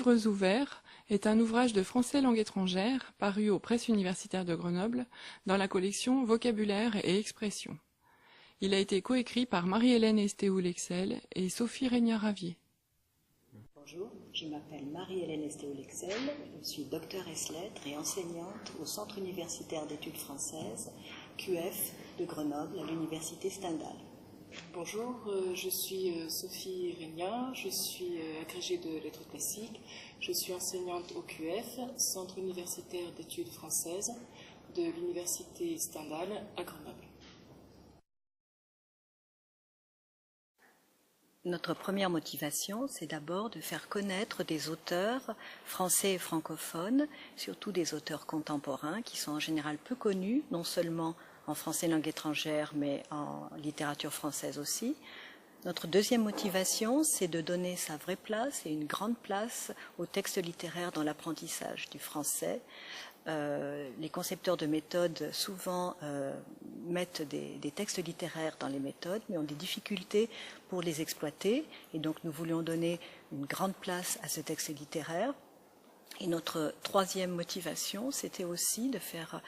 Livres ouverts est un ouvrage de français langue étrangère paru aux Presses universitaires de Grenoble dans la collection Vocabulaire et expression. Il a été coécrit par Marie-Hélène Estéou-Lexel et Sophie Régnard-Ravier. Bonjour, je m'appelle Marie-Hélène Estéou-Lexel, je suis docteure ès lettres et enseignante au Centre universitaire d'études françaises, QF de Grenoble, à l'université Stendhal. Bonjour, je suis Sophie Régnard, je suis agrégée de lettres classiques, je suis enseignante au QF, Centre universitaire d'études françaises de l'université Stendhal à Grenoble. Notre première motivation, c'est d'abord de faire connaître des auteurs français et francophones, surtout des auteurs contemporains qui sont en général peu connus, non seulement en français langue étrangère, mais en littérature française aussi. Notre deuxième motivation, c'est de donner sa vraie place et une grande place au texte littéraire dans l'apprentissage du français. Les concepteurs de méthodes souvent mettent des textes littéraires dans les méthodes, mais ont des difficultés pour les exploiter. Et donc nous voulions donner une grande place à ce texte littéraire. Et notre troisième motivation, c'était aussi de faire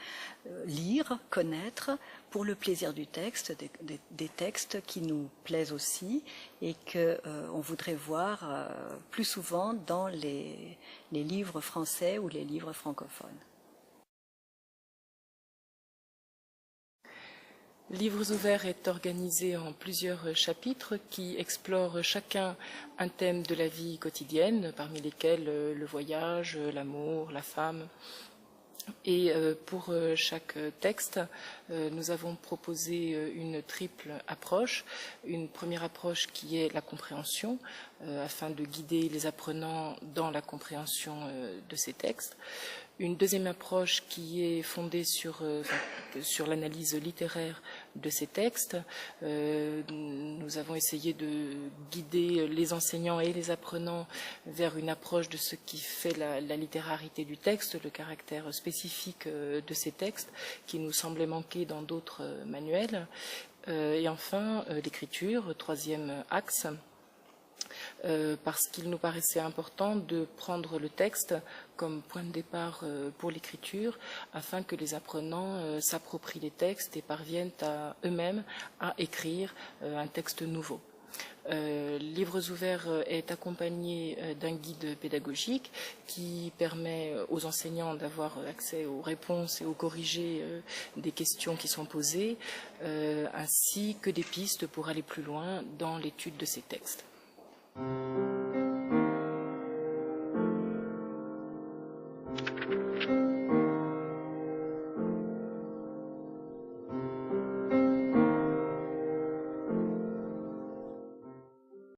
lire, connaître, pour le plaisir du texte, des textes qui nous plaisent aussi et qu'on voudrait voir plus souvent dans les livres français ou les livres francophones. Livres ouverts est organisé en plusieurs chapitres qui explorent chacun un thème de la vie quotidienne, parmi lesquels le voyage, l'amour, la femme. Et pour chaque texte, nous avons proposé une triple approche. Une première approche qui est la compréhension, afin de guider les apprenants dans la compréhension de ces textes. Une deuxième approche qui est fondée sur l'analyse littéraire de ces textes. Nous avons essayé de guider les enseignants et les apprenants vers une approche de ce qui fait la littérarité du texte, le caractère spécifique de ces textes qui nous semblait manquer dans d'autres manuels. Et enfin, l'écriture, troisième axe. Parce qu'il nous paraissait important de prendre le texte comme point de départ pour l'écriture, afin que les apprenants s'approprient les textes et parviennent eux-mêmes à écrire un texte nouveau. Livres ouverts est accompagné d'un guide pédagogique qui permet aux enseignants d'avoir accès aux réponses et aux corrigés des questions qui sont posées, ainsi que des pistes pour aller plus loin dans l'étude de ces textes.